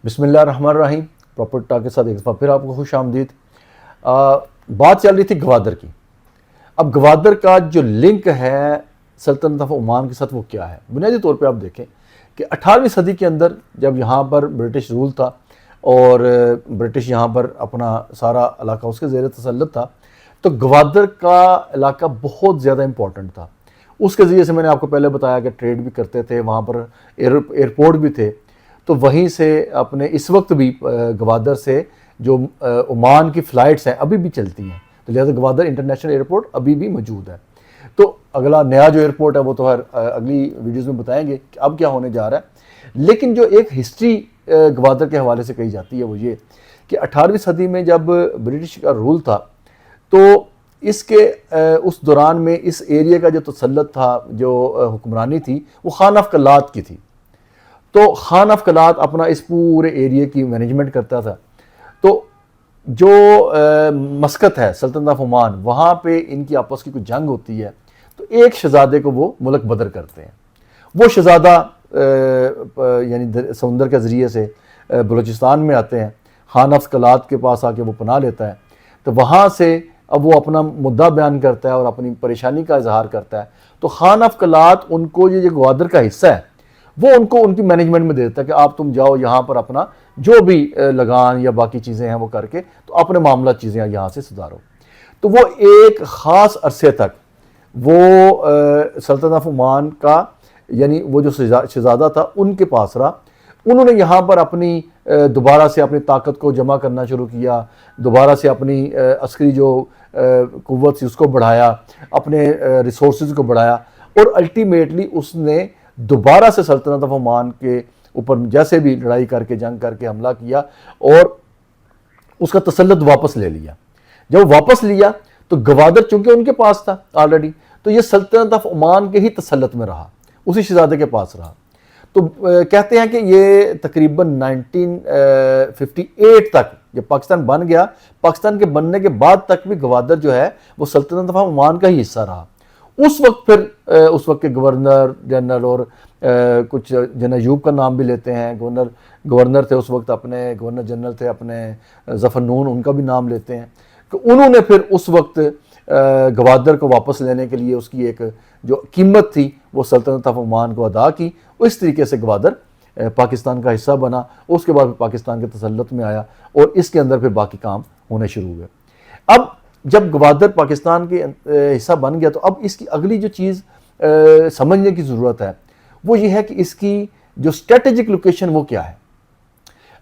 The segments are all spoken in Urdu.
بسم اللہ الرحمن الرحیم. پراپر ٹاک کے ساتھ ایک دفعہ پھر آپ کو خوش آمدید. بات چل رہی تھی گوادر کی. اب گوادر کا جو لنک ہے سلطنت آف عمان کے ساتھ وہ کیا ہے؟ بنیادی طور پہ آپ دیکھیں کہ 18ویں صدی کے اندر جب یہاں پر برٹش رول تھا اور برٹش یہاں پر اپنا سارا علاقہ اس کے زیر تسلط تھا، تو گوادر کا علاقہ بہت زیادہ امپورٹنٹ تھا. اس کے ذریعے سے میں نے آپ کو پہلے بتایا کہ ٹریڈ بھی کرتے تھے، وہاں پر ایئرپورٹ بھی تھے. تو وہیں سے اپنے اس وقت بھی گوادر سے جو عمان کی فلائٹس ہیں ابھی بھی چلتی ہیں، تو لہٰذا گوادر انٹرنیشنل ایئرپورٹ ابھی بھی موجود ہے. تو اگلا نیا جو ایئرپورٹ ہے وہ تو اگلی ویڈیوز میں بتائیں گے کہ اب کیا ہونے جا رہا ہے. لیکن جو ایک ہسٹری گوادر کے حوالے سے کہی جاتی ہے وہ یہ کہ 18ویں صدی میں جب برٹش کا رول تھا تو اس کے اس دوران میں اس ایریا کا جو تسلط تھا، جو حکمرانی تھی، وہ خان آف قلات کی تھی. تو خان آف قلات اپنا اس پورے ایریا کی مینجمنٹ کرتا تھا. تو جو مسقط ہے سلطنت آف عمان، وہاں پہ ان کی آپس کی کوئی جنگ ہوتی ہے تو ایک شہزادے کو وہ ملک بدر کرتے ہیں. وہ شہزادہ یعنی سمندر کے ذریعے سے بلوچستان میں آتے ہیں. خان آف قلات کے پاس آ کے وہ پناہ لیتا ہے. تو وہاں سے اب وہ اپنا مدعا بیان کرتا ہے اور اپنی پریشانی کا اظہار کرتا ہے. تو خان آف قلات ان کو یہ گوادر کا حصہ ہے وہ ان کو ان کی مینجمنٹ میں دے دیتا ہے کہ آپ تم جاؤ یہاں پر اپنا جو بھی لگان یا باقی چیزیں ہیں وہ کر کے تو اپنے معاملات چیزیں یہاں سے سدھارو. تو وہ ایک خاص عرصے تک وہ سلطنت آف عمان کا یعنی وہ جو شہزادہ تھا ان کے پاس رہا. انہوں نے یہاں پر اپنی دوبارہ سے اپنی طاقت کو جمع کرنا شروع کیا، دوبارہ سے اپنی عسکری جو قوت تھی اس کو بڑھایا، اپنے ریسورسز کو بڑھایا، اور الٹیمیٹلی اس نے دوبارہ سے سلطنت آف عمان کے اوپر جیسے بھی لڑائی کر کے جنگ کر کے حملہ کیا اور اس کا تسلط واپس لے لیا. جب واپس لیا تو گوادر چونکہ ان کے پاس تھا آلریڈی، تو یہ سلطنت آف عمان کے ہی تسلط میں رہا، اسی شہزادے کے پاس رہا. تو کہتے ہیں کہ یہ تقریباً 1958 تک جب پاکستان بن گیا، پاکستان کے بننے کے بعد تک بھی گوادر جو ہے وہ سلطنت آف عمان کا ہی حصہ رہا. اس وقت پھر اس وقت کے گورنر جنرل اور کچھ جنرل ایوب کا نام بھی لیتے ہیں، گورنر تھے اس وقت، اپنے گورنر جنرل تھے اپنے ظفر نون، ان کا بھی نام لیتے ہیں کہ انہوں نے پھر اس وقت گوادر کو واپس لینے کے لیے اس کی ایک جو قیمت تھی وہ سلطنت آف عمان کو ادا کی. اس طریقے سے گوادر پاکستان کا حصہ بنا. اس کے بعد پاکستان کے تسلط میں آیا اور اس کے اندر پھر باقی کام ہونے شروع ہوئے. اب جب گوادر پاکستان کے حصہ بن گیا تو اب اس کی اگلی جو چیز سمجھنے کی ضرورت ہے وہ یہ ہے کہ اس کی جو اسٹریٹجک لوکیشن وہ کیا ہے.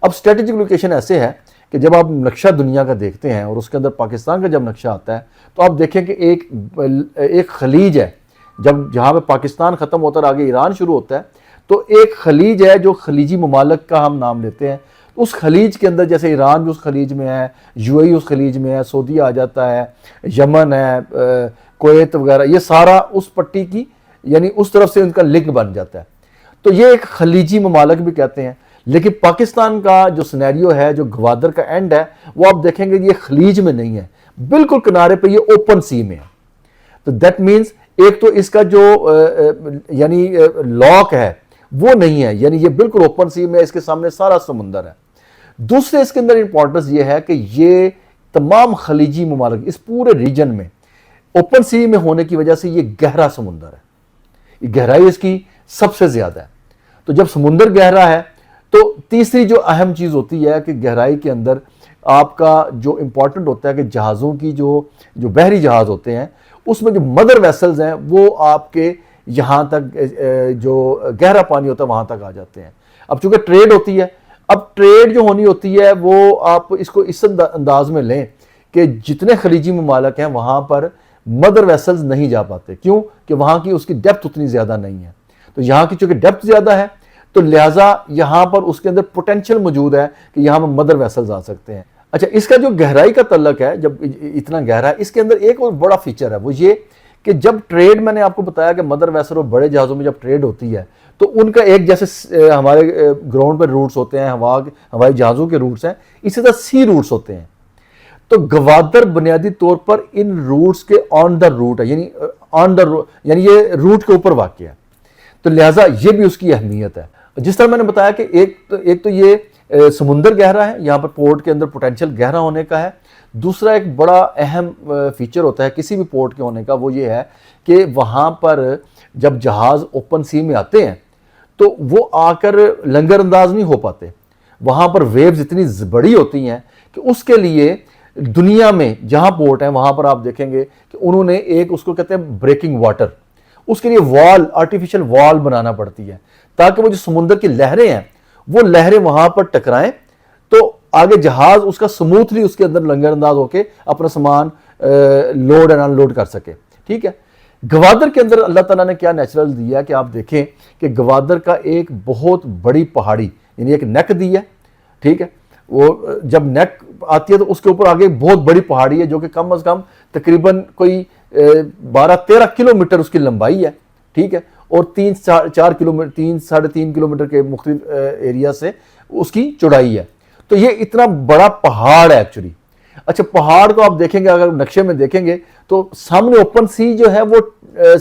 اب اسٹریٹجک لوکیشن ایسے ہے کہ جب آپ نقشہ دنیا کا دیکھتے ہیں اور اس کے اندر پاکستان کا جب نقشہ آتا ہے تو آپ دیکھیں کہ ایک خلیج ہے. جب جہاں پہ پاکستان ختم ہوتا ہے اور آگے ایران شروع ہوتا ہے تو ایک خلیج ہے جو خلیجی ممالک کا ہم نام لیتے ہیں. اس خلیج کے اندر جیسے ایران بھی اس خلیج میں ہے، یو اے ای اس خلیج میں ہے، سعودیہ آ جاتا ہے، یمن ہے، کویت وغیرہ، یہ سارا اس پٹی کی یعنی اس طرف سے ان کا لنک بن جاتا ہے. تو یہ ایک خلیجی ممالک بھی کہتے ہیں. لیکن پاکستان کا جو سینیریو ہے، جو گوادر کا اینڈ ہے، وہ آپ دیکھیں گے یہ خلیج میں نہیں ہے، بالکل کنارے پہ یہ اوپن سی میں ہے. تو دیٹ مینز ایک تو اس کا جو یعنی لاک ہے وہ نہیں ہے، یعنی یہ بالکل اوپن سی میں، اس کے سامنے سارا سمندر ہے. دوسرے اس کے اندر امپورٹنس یہ ہے کہ یہ تمام خلیجی ممالک اس پورے ریجن میں اوپن سی میں ہونے کی وجہ سے یہ گہرا سمندر ہے. یہ گہرائی اس کی سب سے زیادہ ہے. تو جب سمندر گہرا ہے تو تیسری جو اہم چیز ہوتی ہے کہ گہرائی کے اندر آپ کا جو امپورٹنٹ ہوتا ہے کہ جہازوں کی جو بحری جہاز ہوتے ہیں اس میں جو مدر ویسلز ہیں وہ آپ کے یہاں تک جو گہرا پانی ہوتا ہے وہاں تک آ جاتے ہیں. اب چونکہ ٹریڈ ہوتی ہے، اب ٹریڈ جو ہونی ہوتی ہے وہ آپ اس کو اس انداز میں لیں کہ جتنے خلیجی ممالک ہیں وہاں پر مدر ویسلز نہیں جا پاتے. کیوں؟ کہ وہاں کی اس کی ڈیپتھ اتنی زیادہ نہیں ہے. تو یہاں کی چونکہ ڈیپتھ زیادہ ہے تو لہٰذا یہاں پر اس کے اندر پوٹینشیل موجود ہے کہ یہاں پر مدر ویسلز آ سکتے ہیں. اچھا، اس کا جو گہرائی کا تعلق ہے، جب اتنا گہرا ہے، اس کے اندر ایک اور بڑا فیچر ہے وہ یہ کہ جب ٹریڈ، میں نے آپ کو بتایا کہ مدر ویسل اور بڑے جہازوں میں جب ٹریڈ ہوتی ہے تو ان کا ایک جیسے ہمارے گراؤنڈ پہ روٹس ہوتے ہیں، ہوائی جہازوں کے روٹس ہیں، اسی طرح سی روٹس ہوتے ہیں. تو گوادر بنیادی طور پر ان روٹس کے آن دا روٹ ہے، یعنی یہ روٹ کے اوپر واقع ہے. تو لہٰذا یہ بھی اس کی اہمیت ہے. جس طرح میں نے بتایا کہ ایک تو یہ سمندر گہرا ہے، یہاں پر پورٹ کے اندر پوٹینشیل گہرا ہونے کا ہے۔ دوسرا ایک بڑا اہم فیچر ہوتا ہے کسی بھی پورٹ کے ہونے کا، وہ یہ ہے کہ وہاں پر جب جہاز اوپن سی میں آتے ہیں تو وہ آ کر لنگر انداز نہیں ہو پاتے، وہاں پر ویوز اتنی بڑی ہوتی ہیں کہ اس کے لیے دنیا میں جہاں پورٹ ہیں وہاں پر آپ دیکھیں گے کہ انہوں نے ایک اس کو کہتے ہیں بریکنگ واٹر، اس کے لیے وال، آرٹیفیشل وال بنانا پڑتی ہے تاکہ وہ جو سمندر کی لہریں ہیں وہ لہریں وہاں پر ٹکرائیں تو آگے جہاز اس کا سموتھلی اس کے اندر لنگر انداز ہو کے اپنا سامان لوڈ اینڈ ان لوڈ کر سکے، ٹھیک ہے۔ گوادر کے اندر اللہ تعالیٰ نے کیا نیچرل دیا کہ آپ دیکھیں کہ گوادر کا ایک بہت بڑی پہاڑی یعنی ایک نیک دی ہے، ٹھیک ہے، وہ جب نیک آتی ہے تو اس کے اوپر آگے بہت بڑی پہاڑی ہے جو کہ کم از کم تقریباً کوئی 12-13 کلومیٹر اس کی لمبائی ہے، ٹھیک ہے، اور 3-4 کلومیٹر 3-3.5 کلومیٹر کے مختلف ایریا سے اس کی چوڑائی ہے۔ تو یہ اتنا بڑا پہاڑ ہے ایکچولی۔ اچھا، پہاڑ کو آپ دیکھیں گے، اگر نقشے میں دیکھیں گے تو سامنے اوپن سی جو ہے وہ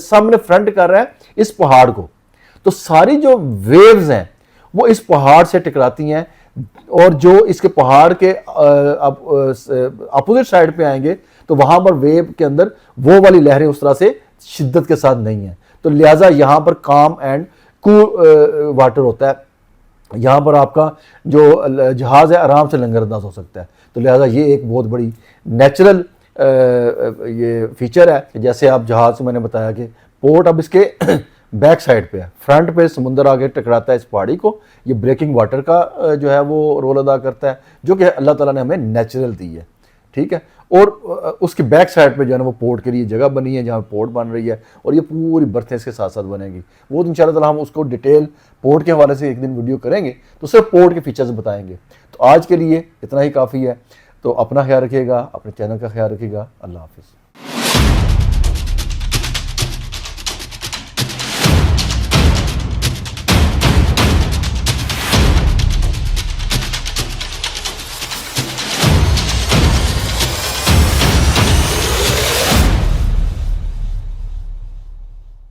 سامنے فرنٹ کر رہا ہے اس پہاڑ کو، تو ساری جو ویوز ہیں وہ اس پہاڑ سے ٹکراتی ہیں، اور جو اس کے پہاڑ کے اپوزٹ سائڈ پہ آئیں گے تو وہاں پر ویو کے اندر وہ والی لہریں اس طرح سے شدت کے ساتھ نہیں ہیں، تو لہٰذا یہاں پر کام اینڈ کول واٹر ہوتا ہے، یہاں پر آپ کا جو جہاز ہے آرام سے لنگر انداز ہو سکتا ہے۔ تو لہٰذا یہ ایک بہت بڑی نیچرل یہ فیچر ہے کہ جیسے آپ جہاز سے میں نے بتایا کہ پورٹ اب اس کے بیک سائڈ پہ ہے، فرنٹ پہ سمندر آگے ٹکراتا ہے اس پہاڑی کو، یہ بریکنگ واٹر کا جو ہے وہ رول ادا کرتا ہے جو کہ اللہ تعالیٰ نے ہمیں نیچرل دی ہے، ٹھیک ہے، اور اس کے بیک سائڈ پہ جو ہے نا وہ پورٹ کے لیے جگہ بنی ہے جہاں پورٹ بن رہی ہے، اور یہ پوری برتھیں اس کے ساتھ ساتھ بنے گی۔ وہ ان شاء اللہ تعالیٰ ہم اس کو ڈیٹیل پورٹ کے حوالے سے ایک دن ویڈیو کریں گے تو صرف پورٹ کے فیچرز بتائیں گے۔ تو آج کے لیے اتنا ہی کافی ہے، تو اپنا خیال رکھیے گا، اپنے چینل کا خیال رکھیے گا، اللہ حافظ۔